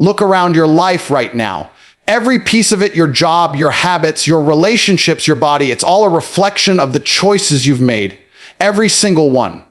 Look around your life right now. Every piece of it, your job, your habits, your relationships, your body, it's all a reflection of the choices you've made. Every single one.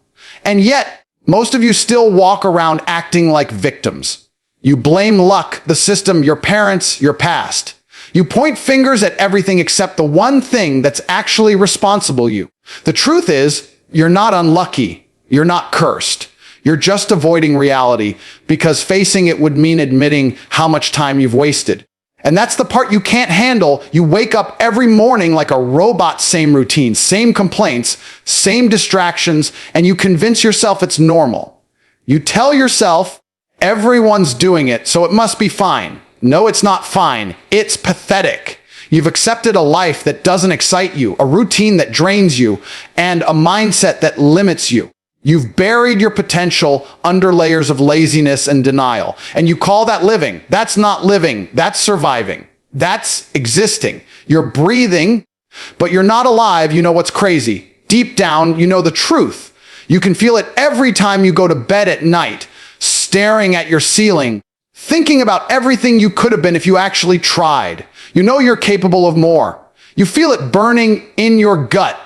And yet, most of you still walk around acting like victims. You blame luck, the system, your parents, your past. You point fingers at everything except the one thing that's actually responsible you. The truth is, you're not unlucky. You're not cursed. You're just avoiding reality because facing it would mean admitting how much time you've wasted. And that's the part you can't handle. You wake up every morning like a robot, same routine, same complaints, same distractions, and you convince yourself it's normal. You tell yourself everyone's doing it, so it must be fine. No, it's not fine. It's pathetic. You've accepted a life that doesn't excite you, a routine that drains you, and a mindset that limits you. You've buried your potential under layers of laziness and denial. And you call that living. That's not living. That's surviving. That's existing. You're breathing, but you're not alive. You know what's crazy. Deep down, you know the truth. You can feel it every time you go to bed at night, staring at your ceiling, thinking about everything you could have been if you actually tried. You know you're capable of more. You feel it burning in your gut.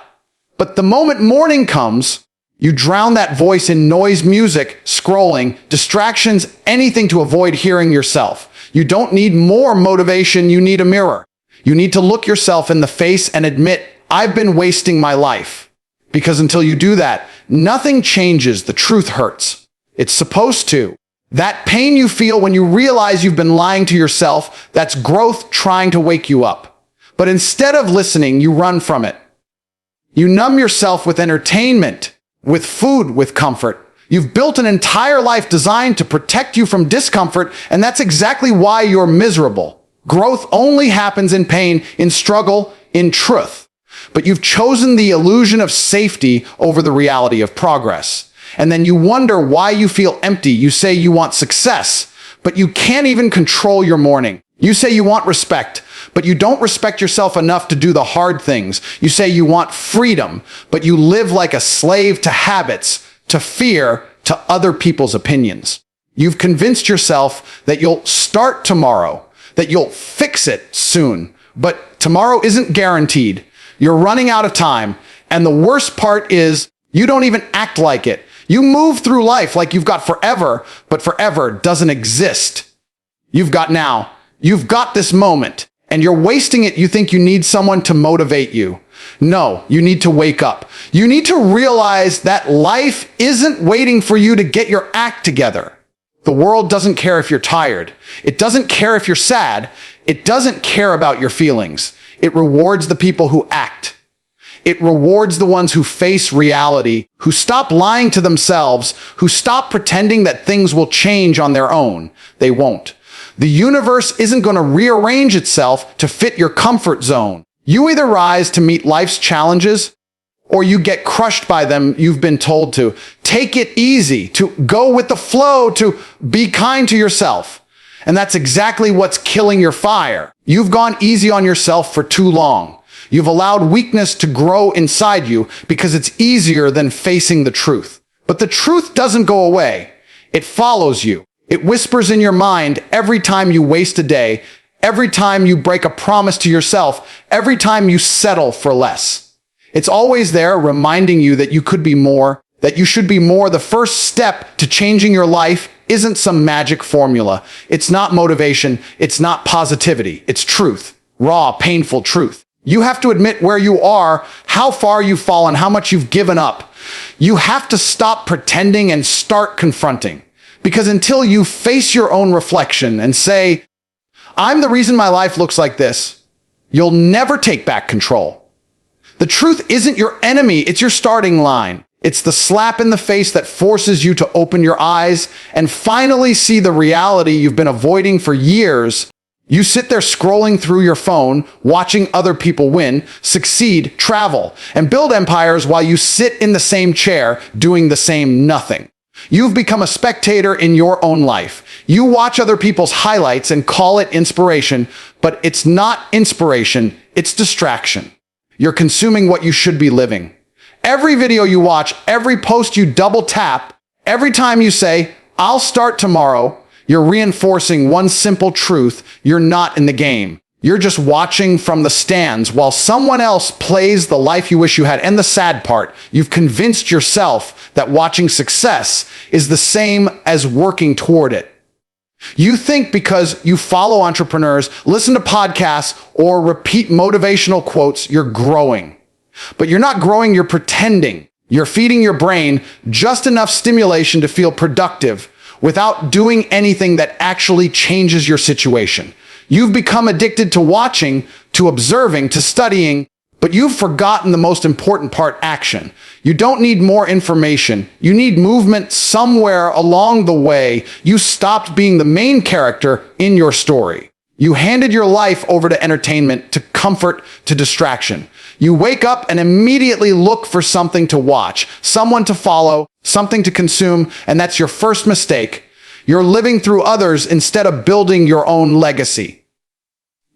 But the moment morning comes, you drown that voice in noise, music, scrolling, distractions, anything to avoid hearing yourself. You don't need more motivation, you need a mirror. You need to look yourself in the face and admit, I've been wasting my life. Because until you do that, nothing changes. The truth hurts. It's supposed to. That pain you feel when you realize you've been lying to yourself, that's growth trying to wake you up. But instead of listening, you run from it. You numb yourself with entertainment, with food, with comfort. You've built an entire life designed to protect you from discomfort, and that's exactly why you're miserable. Growth only happens in pain, in struggle, in truth. But you've chosen the illusion of safety over the reality of progress. And then you wonder why you feel empty. You say you want success, but you can't even control your morning. You say you want respect, but you don't respect yourself enough to do the hard things. You say you want freedom, but you live like a slave to habits, to fear, to other people's opinions. You've convinced yourself that you'll start tomorrow, that you'll fix it soon, but tomorrow isn't guaranteed. You're running out of time, and the worst part is you don't even act like it. You move through life like you've got forever, but forever doesn't exist. You've got now. You've got this moment, and you're wasting it. You think you need someone to motivate you. No, you need to wake up. You need to realize that life isn't waiting for you to get your act together. The world doesn't care if you're tired. It doesn't care if you're sad. It doesn't care about your feelings. It rewards the people who act. It rewards the ones who face reality, who stop lying to themselves, who stop pretending that things will change on their own. They won't. The universe isn't going to rearrange itself to fit your comfort zone. You either rise to meet life's challenges, or you get crushed by them. You've been told to take it easy, to go with the flow, to be kind to yourself. And that's exactly what's killing your fire. You've gone easy on yourself for too long. You've allowed weakness to grow inside you because it's easier than facing the truth. But the truth doesn't go away. It follows you. It whispers in your mind every time you waste a day, every time you break a promise to yourself, every time you settle for less. It's always there reminding you that you could be more, that you should be more. The first step to changing your life isn't some magic formula. It's not motivation. It's not positivity. It's truth. Raw, painful truth. You have to admit where you are, how far you've fallen, how much you've given up. You have to stop pretending and start confronting. Because until you face your own reflection and say, I'm the reason my life looks like this, you'll never take back control. The truth isn't your enemy, it's your starting line. It's the slap in the face that forces you to open your eyes and finally see the reality you've been avoiding for years. You sit there scrolling through your phone, watching other people win, succeed, travel, and build empires while you sit in the same chair doing the same nothing. You've become a spectator in your own life. You watch other people's highlights and call it inspiration, but it's not inspiration, it's distraction. You're consuming what you should be living. Every video you watch, every post you double tap, every time you say, I'll start tomorrow, You're reinforcing one simple truth: you're not in the game. You're just watching from the stands while someone else plays the life you wish you had. And the sad part, you've convinced yourself that watching success is the same as working toward it. You think because you follow entrepreneurs, listen to podcasts, or repeat motivational quotes, you're growing. But you're not growing, you're pretending. You're feeding your brain just enough stimulation to feel productive without doing anything that actually changes your situation. You've become addicted to watching, to observing, to studying, but you've forgotten the most important part: action. You don't need more information. You need movement somewhere along the way. You stopped being the main character in your story. You handed your life over to entertainment, to comfort, to distraction. You wake up and immediately look for something to watch, someone to follow, something to consume, and that's your first mistake. You're living through others instead of building your own legacy.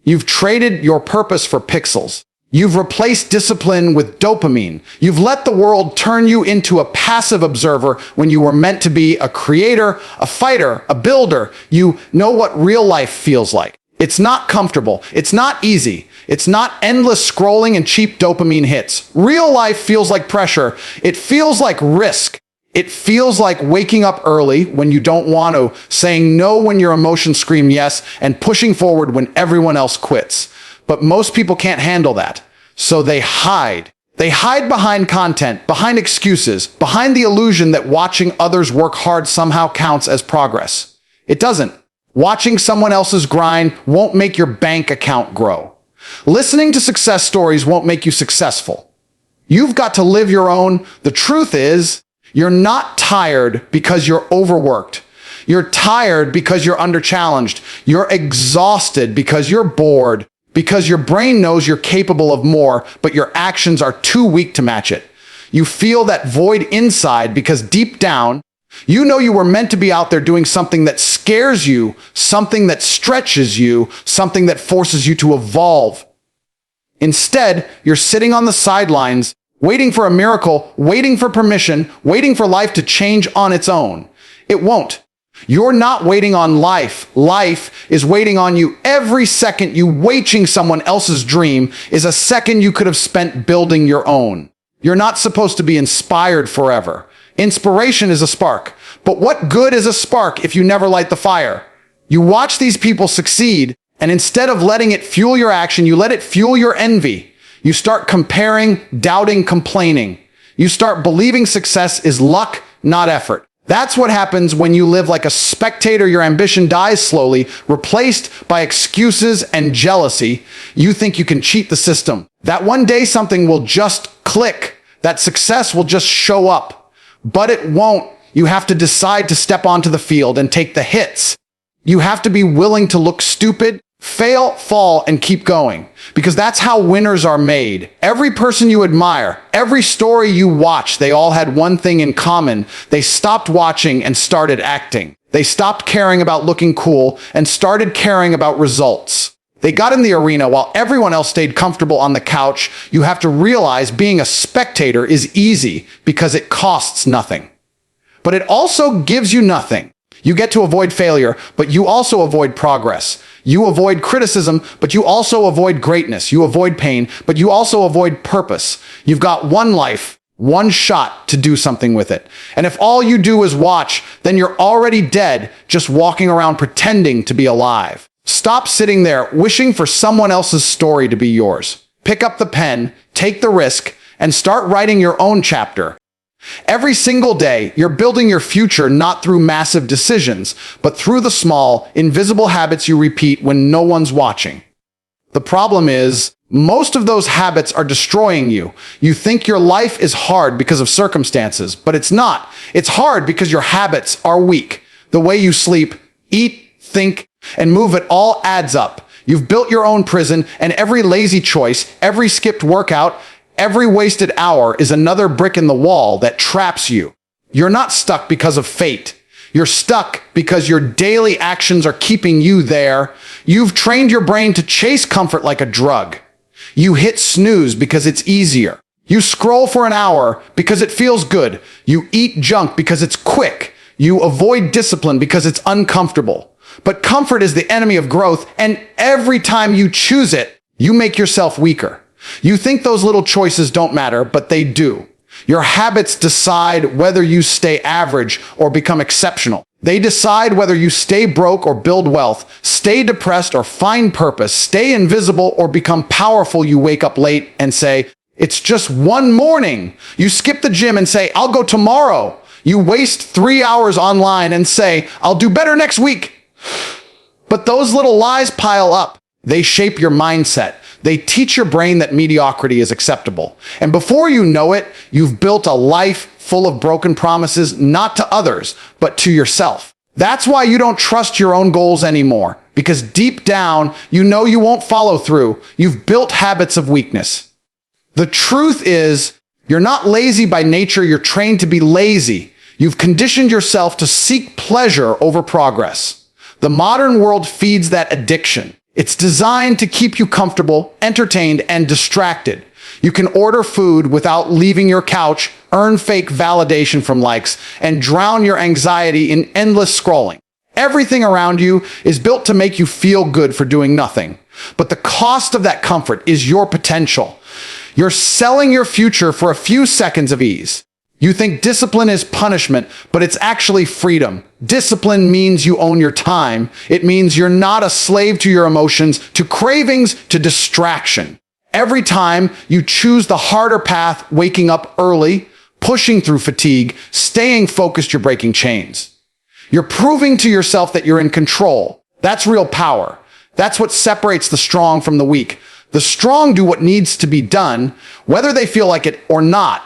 You've traded your purpose for pixels. You've replaced discipline with dopamine. You've let the world turn you into a passive observer when you were meant to be a creator, a fighter, a builder. You know what real life feels like. It's not comfortable. It's not easy. It's not endless scrolling and cheap dopamine hits. Real life feels like pressure. It feels like risk. It feels like waking up early when you don't want to, saying no when your emotions scream yes, and pushing forward when everyone else quits. But most people can't handle that, so they hide. They hide behind content, behind excuses, behind the illusion that watching others work hard somehow counts as progress. It doesn't. Watching someone else's grind won't make your bank account grow. Listening to success stories won't make you successful. You've got to live your own. The truth is, you're not tired because you're overworked. You're tired because you're under-challenged. You're exhausted because you're bored, because your brain knows you're capable of more, but your actions are too weak to match it. You feel that void inside because deep down, you know you were meant to be out there doing something that scares you, something that stretches you, something that forces you to evolve. Instead, you're sitting on the sidelines, waiting for a miracle, waiting for permission, waiting for life to change on its own. It won't. You're not waiting on life. Life is waiting on you. Every second you waging someone else's dream is a second you could have spent building your own. You're not supposed to be inspired forever. Inspiration is a spark. But what good is a spark if you never light the fire? You watch these people succeed, and instead of letting it fuel your action, you let it fuel your envy. You start comparing, doubting, complaining. You start believing success is luck, not effort. That's what happens when you live like a spectator. Your ambition dies slowly, replaced by excuses and jealousy. You think you can cheat the system, that one day something will just click, that success will just show up. But it won't. You have to decide to step onto the field and take the hits. You have to be willing to look stupid, fail, fall, and keep going. Because that's how winners are made. Every person you admire, every story you watch, they all had one thing in common. They stopped watching and started acting. They stopped caring about looking cool and started caring about results. They got in the arena while everyone else stayed comfortable on the couch. You have to realize being a spectator is easy because it costs nothing. But it also gives you nothing. You get to avoid failure, but you also avoid progress. You avoid criticism, but you also avoid greatness. You avoid pain, but you also avoid purpose. You've got one life, one shot to do something with it. And if all you do is watch, then you're already dead, just walking around pretending to be alive. Stop sitting there wishing for someone else's story to be yours. Pick up the pen, take the risk, and start writing your own chapter. Every single day, you're building your future not through massive decisions, but through the small, invisible habits you repeat when no one's watching. The problem is, most of those habits are destroying you. You think your life is hard because of circumstances, but it's not. It's hard because your habits are weak. The way you sleep, eat, think, and move, it all adds up. You've built your own prison, and every lazy choice, every skipped workout, every wasted hour is another brick in the wall that traps you. You're not stuck because of fate. You're stuck because your daily actions are keeping you there. You've trained your brain to chase comfort like a drug. You hit snooze because it's easier. You scroll for an hour because it feels good. You eat junk because it's quick. You avoid discipline because it's uncomfortable. But comfort is the enemy of growth, and every time you choose it, you make yourself weaker. You think those little choices don't matter, but they do. Your habits decide whether you stay average or become exceptional. They decide whether you stay broke or build wealth, stay depressed or find purpose, stay invisible or become powerful. You wake up late and say, it's just one morning. You skip the gym and say, I'll go tomorrow. You waste 3 hours online and say, I'll do better next week. But those little lies pile up. They shape your mindset. They teach your brain that mediocrity is acceptable. And before you know it, you've built a life full of broken promises, not to others, but to yourself. That's why you don't trust your own goals anymore, because deep down, you know you won't follow through. You've built habits of weakness. The truth is, you're not lazy by nature, you're trained to be lazy. You've conditioned yourself to seek pleasure over progress. The modern world feeds that addiction. It's designed to keep you comfortable, entertained, and distracted. You can order food without leaving your couch, earn fake validation from likes, and drown your anxiety in endless scrolling. Everything around you is built to make you feel good for doing nothing. But the cost of that comfort is your potential. You're selling your future for a few seconds of ease. You think discipline is punishment, but it's actually freedom. Discipline means you own your time. It means you're not a slave to your emotions, to cravings, to distraction. Every time you choose the harder path, waking up early, pushing through fatigue, staying focused, you're breaking chains. You're proving to yourself that you're in control. That's real power. That's what separates the strong from the weak. The strong do what needs to be done, whether they feel like it or not.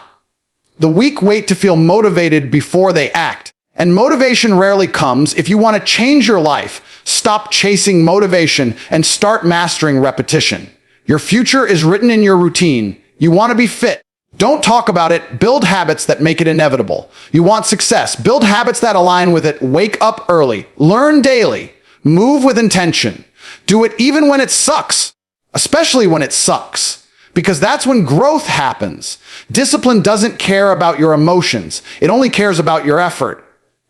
The weak wait to feel motivated before they act. And motivation rarely comes. If you want to change your life, stop chasing motivation and start mastering repetition. Your future is written in your routine. You want to be fit. Don't talk about it. Build habits that make it inevitable. You want success. Build habits that align with it. Wake up early. Learn daily. Move with intention. Do it even when it sucks, especially when it sucks, because that's when growth happens. Discipline doesn't care about your emotions. It only cares about your effort.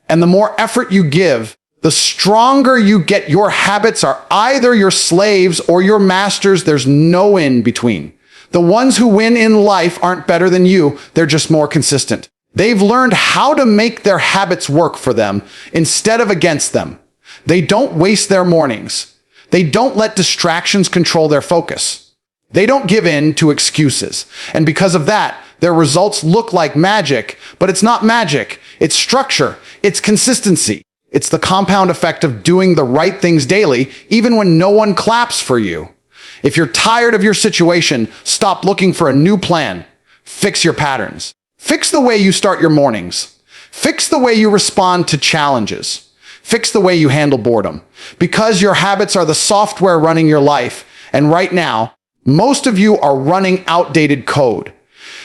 And the more effort you give, the stronger you get. Your habits are either your slaves or your masters. There's no in between. The ones who win in life aren't better than you. They're just more consistent. They've learned how to make their habits work for them instead of against them. They don't waste their mornings. They don't let distractions control their focus. They don't give in to excuses. And because of that, their results look like magic, but it's not magic. It's structure. It's consistency. It's the compound effect of doing the right things daily, even when no one claps for you. If you're tired of your situation, stop looking for a new plan. Fix your patterns. Fix the way you start your mornings. Fix the way you respond to challenges. Fix the way you handle boredom. Because your habits are the software running your life. And right now, most of you are running outdated code.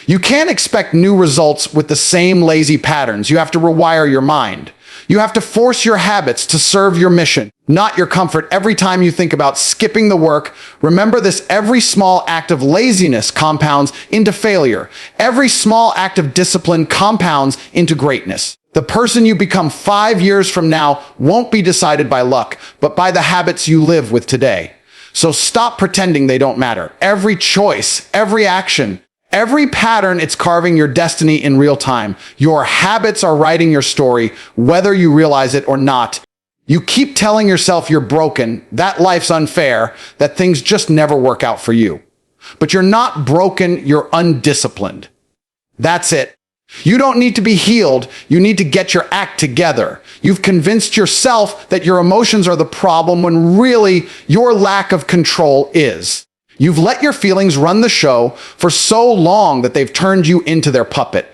You can't expect new results with the same lazy patterns. You have to rewire your mind. You have to force your habits to serve your mission, not your comfort. Every time you think about skipping the work, remember this: every small act of laziness compounds into failure. Every small act of discipline compounds into greatness. The person you become 5 years from now won't be decided by luck, but by the habits you live with today. So stop pretending they don't matter. Every choice, every action, every pattern, it's carving your destiny in real time. Your habits are writing your story, whether you realize it or not. You keep telling yourself you're broken, that life's unfair, that things just never work out for you. But you're not broken, you're undisciplined. That's it. You don't need to be healed. You need to get your act together. You've convinced yourself that your emotions are the problem when really your lack of control is. You've let your feelings run the show for so long that they've turned you into their puppet.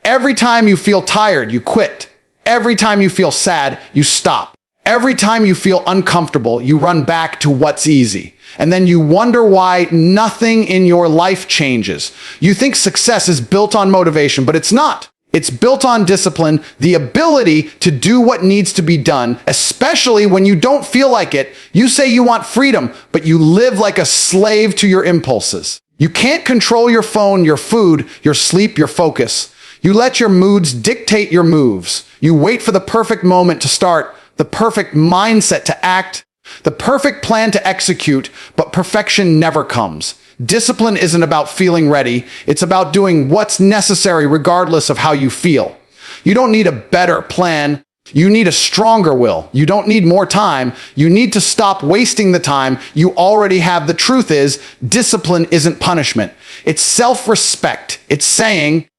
Every time you feel tired, you quit. Every time you feel sad, you stop. Every time you feel uncomfortable, you run back to what's easy. And then you wonder why nothing in your life changes. You think success is built on motivation, but it's not. It's built on discipline, the ability to do what needs to be done, especially when you don't feel like it. You say you want freedom, but you live like a slave to your impulses. You can't control your phone, your food, your sleep, your focus. You let your moods dictate your moves. You wait for the perfect moment to start, the perfect mindset to act, the perfect plan to execute, but perfection never comes. Discipline isn't about feeling ready. It's about doing what's necessary regardless of how you feel. You don't need a better plan. You need a stronger will. You don't need more time. You need to stop wasting the time you already have. The truth is, discipline isn't punishment. It's self-respect. It's saying,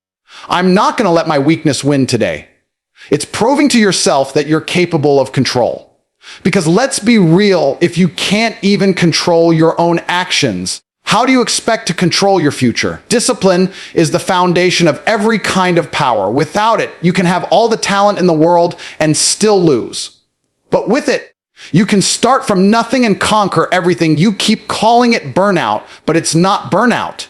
I'm not going to let my weakness win today. It's proving to yourself that you're capable of control. Because let's be real, if you can't even control your own actions, how do you expect to control your future? Discipline is the foundation of every kind of power. Without it, you can have all the talent in the world and still lose. But with it, you can start from nothing and conquer everything. You keep calling it burnout, but it's not burnout.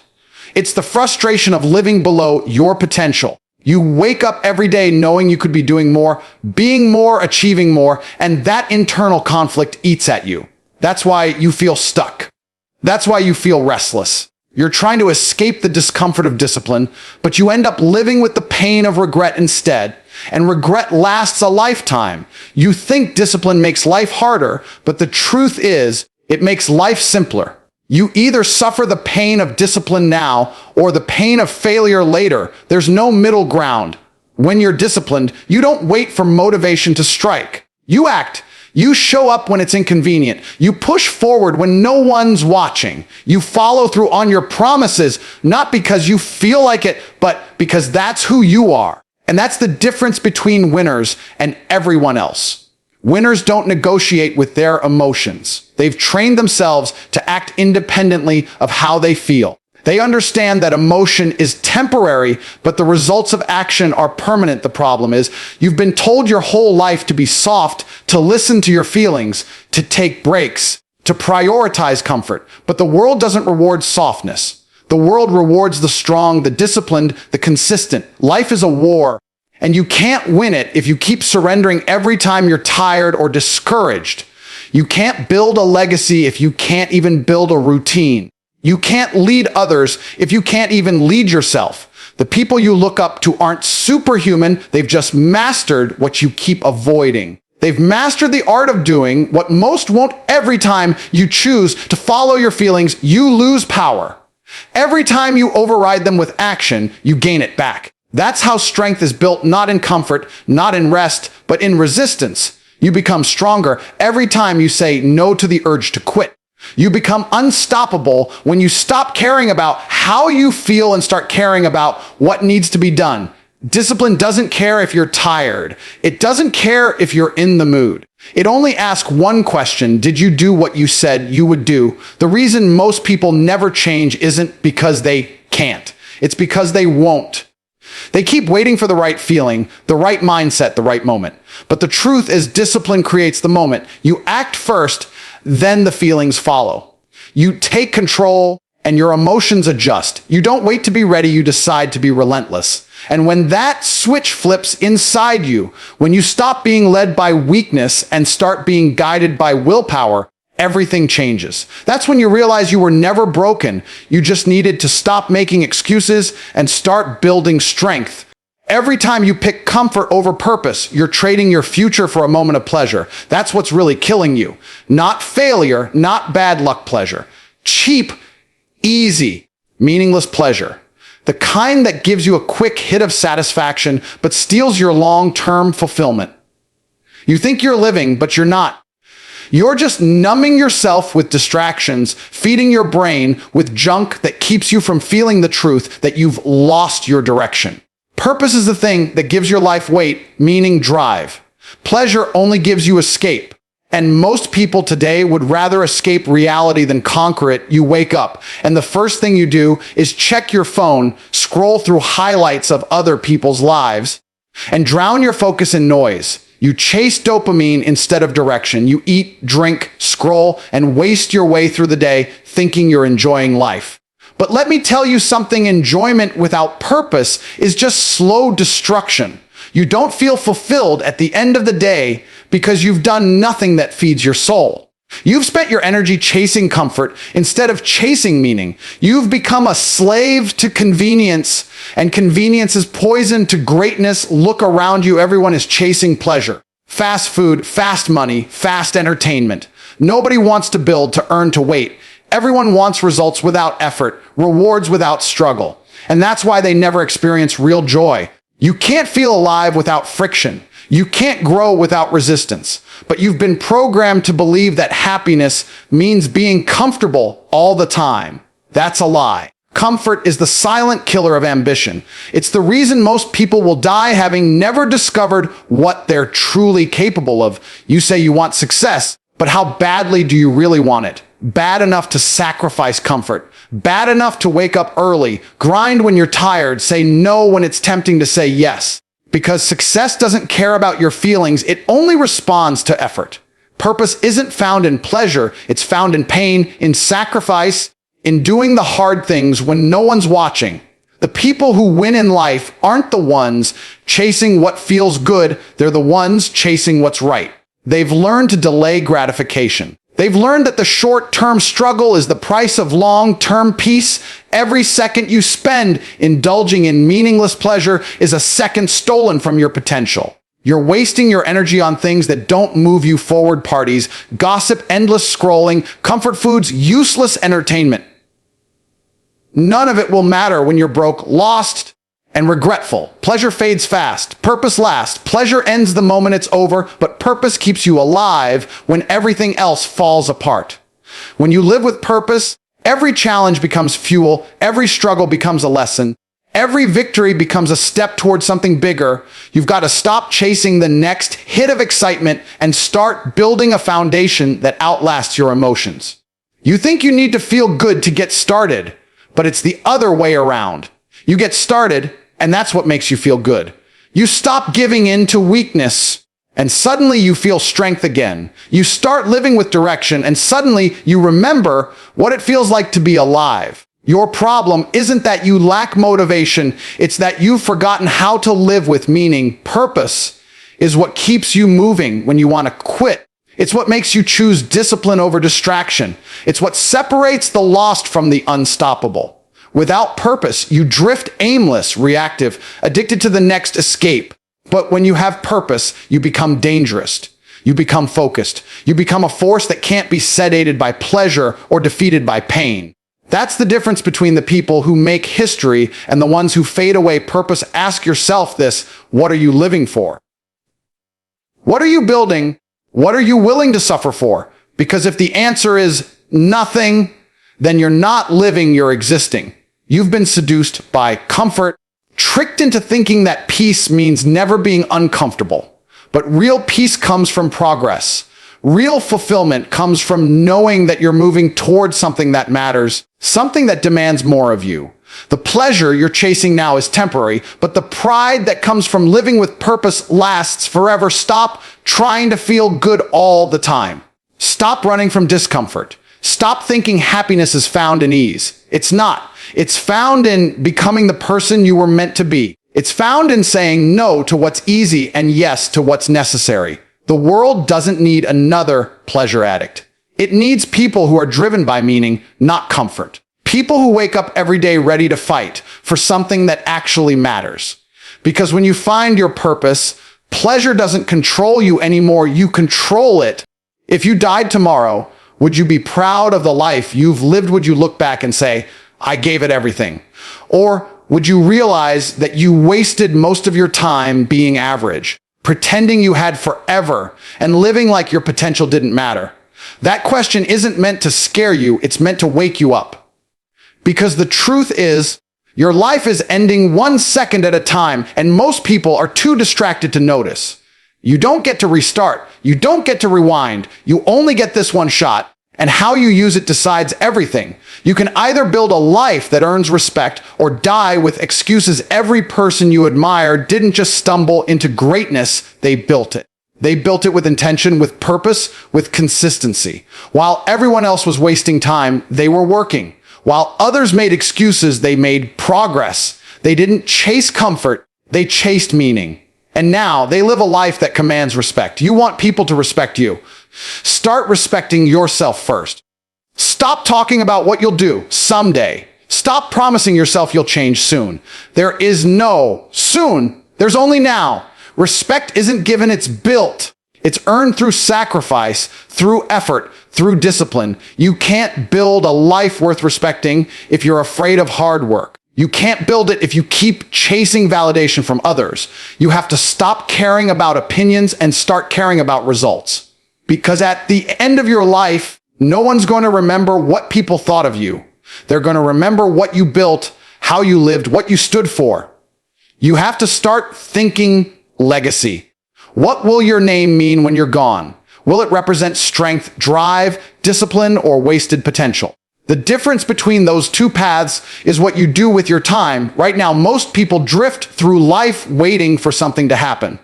It's the frustration of living below your potential. You wake up every day knowing you could be doing more, being more, achieving more, and that internal conflict eats at you. That's why you feel stuck. That's why you feel restless. You're trying to escape the discomfort of discipline, but you end up living with the pain of regret instead. And regret lasts a lifetime. You think discipline makes life harder, but the truth is, it makes life simpler. You either suffer the pain of discipline now or the pain of failure later. There's no middle ground. When you're disciplined, you don't wait for motivation to strike. You act. You show up when it's inconvenient. You push forward when no one's watching. You follow through on your promises, not because you feel like it, but because that's who you are. And that's the difference between winners and everyone else. Winners don't negotiate with their emotions. They've trained themselves to act independently of how they feel. They understand that emotion is temporary, but the results of action are permanent. The problem is, you've been told your whole life to be soft, to listen to your feelings, to take breaks, to prioritize comfort. But the world doesn't reward softness. The world rewards the strong, the disciplined, the consistent. Life is a war, and you can't win it if you keep surrendering every time you're tired or discouraged. You can't build a legacy if you can't even build a routine. You can't lead others if you can't even lead yourself. The people you look up to aren't superhuman. They've just mastered what you keep avoiding. They've mastered the art of doing what most won't. Every time you choose to follow your feelings, you lose power. Every time you override them with action, you gain it back. That's how strength is built, not in comfort, not in rest, but in resistance. You become stronger every time you say no to the urge to quit. You become unstoppable when you stop caring about how you feel and start caring about what needs to be done. Discipline doesn't care if you're tired. It doesn't care if you're in the mood. It only asks one question: did you do what you said you would do? The reason most people never change isn't because they can't. It's because they won't. They keep waiting for the right feeling, the right mindset, the right moment. But the truth is, discipline creates the moment. You act first, then the feelings follow. You take control and your emotions adjust. You don't wait to be ready, you decide to be relentless. And when that switch flips inside you, when you stop being led by weakness and start being guided by willpower, everything changes. That's when you realize you were never broken. You just needed to stop making excuses and start building strength. Every time you pick comfort over purpose, you're trading your future for a moment of pleasure. That's what's really killing you. Not failure, not bad luck pleasure. Cheap, easy, meaningless pleasure. The kind that gives you a quick hit of satisfaction, but steals your long-term fulfillment. You think you're living, but you're not. You're just numbing yourself with distractions, feeding your brain with junk that keeps you from feeling the truth that you've lost your direction. Purpose is the thing that gives your life weight, meaning drive. Pleasure only gives you escape. And most people today would rather escape reality than conquer it. You wake up, and the first thing you do is check your phone, scroll through highlights of other people's lives, and drown your focus in noise. You chase dopamine instead of direction. You eat, drink, scroll, and waste your way through the day thinking you're enjoying life. But let me tell you something: enjoyment without purpose is just slow destruction. You don't feel fulfilled at the end of the day because you've done nothing that feeds your soul. You've spent your energy chasing comfort instead of chasing meaning. You've become a slave to convenience, and convenience is poison to greatness. Look around you. Everyone is chasing pleasure. Fast food, fast money, fast entertainment. Nobody wants to build to earn to wait. Everyone wants results without effort, rewards without struggle. And that's why they never experience real joy. You can't feel alive without friction. You can't grow without resistance. But you've been programmed to believe that happiness means being comfortable all the time. That's a lie. Comfort is the silent killer of ambition. It's the reason most people will die having never discovered what they're truly capable of. You say you want success, but how badly do you really want it? Bad enough to sacrifice comfort. Bad enough to wake up early, grind when you're tired, say no when it's tempting to say yes. Because success doesn't care about your feelings, it only responds to effort. Purpose isn't found in pleasure, it's found in pain, in sacrifice, in doing the hard things when no one's watching. The people who win in life aren't the ones chasing what feels good, they're the ones chasing what's right. They've learned to delay gratification. They've learned that the short-term struggle is the price of long-term peace. Every second you spend indulging in meaningless pleasure is a second stolen from your potential. You're wasting your energy on things that don't move you forward: parties, gossip, endless scrolling, comfort foods, useless entertainment. None of it will matter when you're broke, lost, and regretful. Pleasure fades fast. Purpose lasts. Pleasure ends the moment it's over, but purpose keeps you alive when everything else falls apart. When you live with purpose, every challenge becomes fuel, every struggle becomes a lesson, every victory becomes a step towards something bigger. You've got to stop chasing the next hit of excitement and start building a foundation that outlasts your emotions. You think you need to feel good to get started, but it's the other way around. You get started, and that's what makes you feel good. You stop giving in to weakness, and suddenly you feel strength again. You start living with direction, and suddenly you remember what it feels like to be alive. Your problem isn't that you lack motivation, it's that you've forgotten how to live with meaning. Purpose is what keeps you moving when you want to quit. It's what makes you choose discipline over distraction. It's what separates the lost from the unstoppable. Without purpose, you drift aimless, reactive, addicted to the next escape. But when you have purpose, you become dangerous. You become focused. You become a force that can't be sedated by pleasure or defeated by pain. That's the difference between the people who make history and the ones who fade away. Purpose. Ask yourself this: what are you living for? What are you building? What are you willing to suffer for? Because if the answer is nothing, then you're not living, you're existing. You've been seduced by comfort, tricked into thinking that peace means never being uncomfortable. But real peace comes from progress. Real fulfillment comes from knowing that you're moving towards something that matters, something that demands more of you. The pleasure you're chasing now is temporary, but the pride that comes from living with purpose lasts forever. Stop trying to feel good all the time. Stop running from discomfort. Stop thinking happiness is found in ease. It's not. It's found in becoming the person you were meant to be. It's found in saying no to what's easy and yes to what's necessary. The world doesn't need another pleasure addict. It needs people who are driven by meaning, not comfort. People who wake up every day ready to fight for something that actually matters. Because when you find your purpose, pleasure doesn't control you anymore. You control it. If you died tomorrow, would you be proud of the life you've lived? Would you look back and say, I gave it everything? Or would you realize that you wasted most of your time being average, pretending you had forever, and living like your potential didn't matter? That question isn't meant to scare you, it's meant to wake you up. Because the truth is, your life is ending 1 second at a time, and most people are too distracted to notice. You don't get to restart. You don't get to rewind. You only get this one shot, and how you use it decides everything. You can either build a life that earns respect or die with excuses. Every person you admire didn't just stumble into greatness, they built it. They built it with intention, with purpose, with consistency. While everyone else was wasting time, they were working. While others made excuses, they made progress. They didn't chase comfort, they chased meaning. And now they live a life that commands respect. You want people to respect you. Start respecting yourself first. Stop talking about what you'll do someday. Stop promising yourself you'll change soon. There is no soon. There's only now. Respect isn't given, it's built. It's earned through sacrifice, through effort, through discipline. You can't build a life worth respecting if you're afraid of hard work. You can't build it if you keep chasing validation from others. You have to stop caring about opinions and start caring about results. Because at the end of your life, no one's going to remember what people thought of you. They're going to remember what you built, how you lived, what you stood for. You have to start thinking legacy. What will your name mean when you're gone? Will it represent strength, drive, discipline, or wasted potential? The difference between those two paths is what you do with your time. Right now, most people drift through life waiting for something to happen.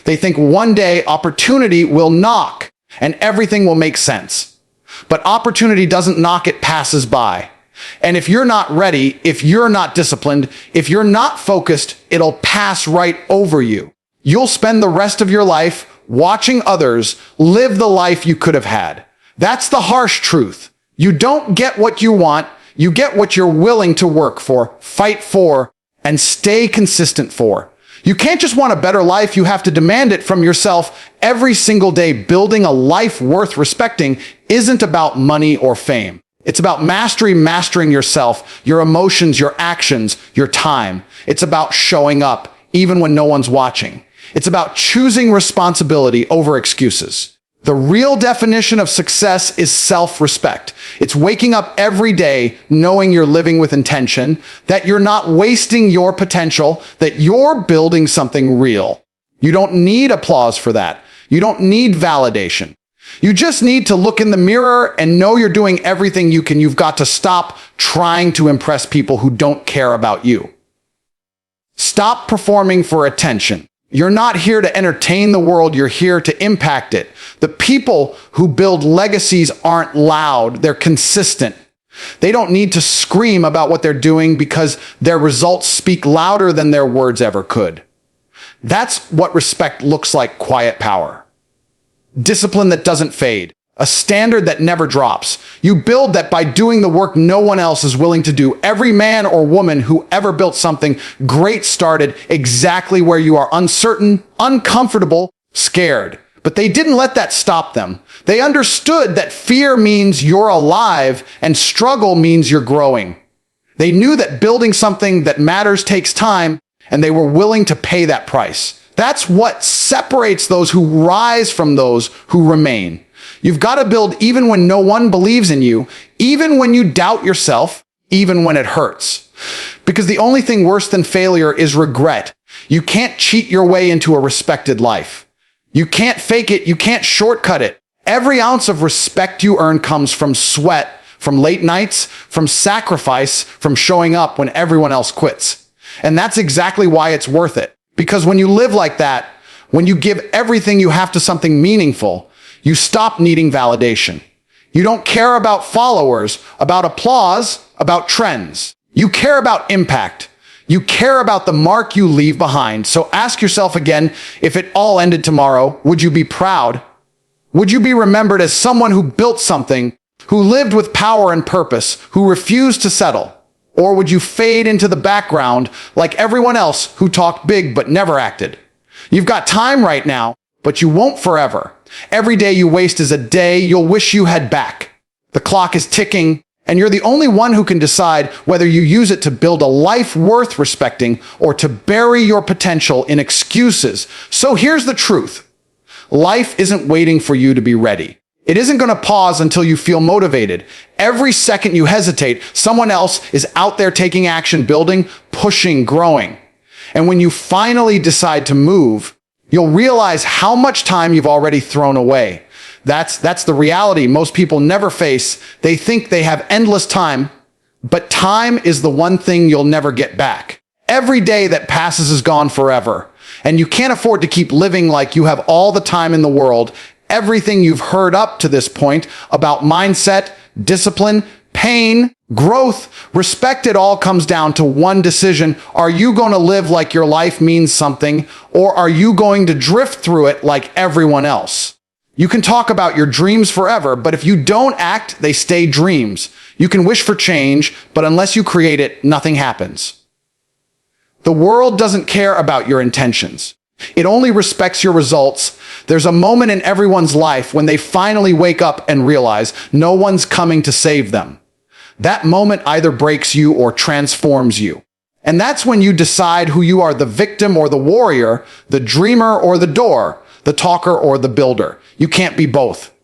They think one day opportunity will knock and everything will make sense. But opportunity doesn't knock, it passes by. And if you're not ready, if you're not disciplined, if you're not focused, it'll pass right over you. You'll spend the rest of your life watching others live the life you could have had. That's the harsh truth. You don't get what you want, you get what you're willing to work for, fight for, and stay consistent for. You can't just want a better life, you have to demand it from yourself every single day. Building a life worth respecting isn't about money or fame. It's about mastering yourself, your emotions, your actions, your time. It's about showing up, even when no one's watching. It's about choosing responsibility over excuses. The real definition of success is self-respect. It's waking up every day knowing you're living with intention, that you're not wasting your potential, that you're building something real. You don't need applause for that. You don't need validation. You just need to look in the mirror and know you're doing everything you can. You've got to stop trying to impress people who don't care about you. Stop performing for attention. You're not here to entertain the world, you're here to impact it. The people who build legacies aren't loud, they're consistent. They don't need to scream about what they're doing because their results speak louder than their words ever could. That's what respect looks like: quiet power. Discipline that doesn't fade. A standard that never drops. You build that by doing the work no one else is willing to do. Every man or woman who ever built something great started exactly where you are: uncertain, uncomfortable, scared. But they didn't let that stop them. They understood that fear means you're alive and struggle means you're growing. They knew that building something that matters takes time, and they were willing to pay that price. That's what separates those who rise from those who remain. You've got to build even when no one believes in you, even when you doubt yourself, even when it hurts. Because the only thing worse than failure is regret. You can't cheat your way into a respected life. You can't fake it. You can't shortcut it. Every ounce of respect you earn comes from sweat, from late nights, from sacrifice, from showing up when everyone else quits. And that's exactly why it's worth it. Because when you live like that, when you give everything you have to something meaningful, you stop needing validation. You don't care about followers, about applause, about trends. You care about impact. You care about the mark you leave behind. So ask yourself again, if it all ended tomorrow, would you be proud? Would you be remembered as someone who built something, who lived with power and purpose, who refused to settle? Or would you fade into the background like everyone else who talked big but never acted? You've got time right now, but you won't forever. Every day you waste is a day you'll wish you had back. The clock is ticking, and you're the only one who can decide whether you use it to build a life worth respecting or to bury your potential in excuses. So here's the truth. Life isn't waiting for you to be ready. It isn't going to pause until you feel motivated. Every second you hesitate, someone else is out there taking action, building, pushing, growing. And when you finally decide to move, you'll realize how much time you've already thrown away. That's the reality most people never face. They think they have endless time, but time is the one thing you'll never get back. Every day that passes is gone forever, and you can't afford to keep living like you have all the time in the world. Everything you've heard up to this point about mindset, discipline, pain, growth, respect, it all comes down to one decision. Are you going to live like your life means something, or are you going to drift through it like everyone else? You can talk about your dreams forever, but if you don't act, they stay dreams. You can wish for change, but unless you create it, nothing happens. The world doesn't care about your intentions. It only respects your results. There's a moment in everyone's life when they finally wake up and realize no one's coming to save them. That moment either breaks you or transforms you. And that's when you decide who you are, the victim or the warrior, the dreamer or the doer, the talker or the builder. You can't be both.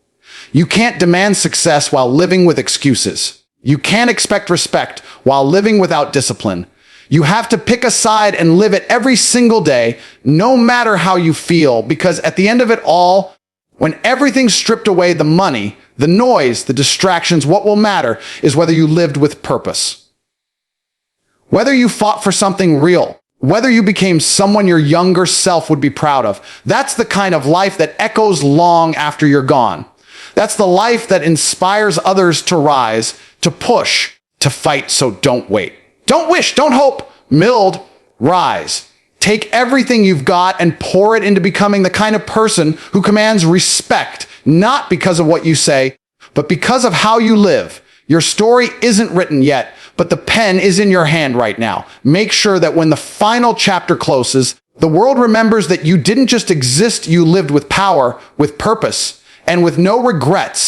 You can't demand success while living with excuses. You can't expect respect while living without discipline. You have to pick a side and live it every single day, no matter how you feel, because at the end of it all, when everything's stripped away, the money, the noise, the distractions, what will matter is whether you lived with purpose. Whether you fought for something real, whether you became someone your younger self would be proud of. That's the kind of life that echoes long after you're gone. That's the life that inspires others to rise, to push, to fight, so don't wait. Don't wish, don't hope, build, rise. Take everything you've got and pour it into becoming the kind of person who commands respect, not because of what you say, but because of how you live. Your story isn't written yet, but the pen is in your hand right now. Make sure that when the final chapter closes, the world remembers that you didn't just exist, you lived with power, with purpose, and with no regrets.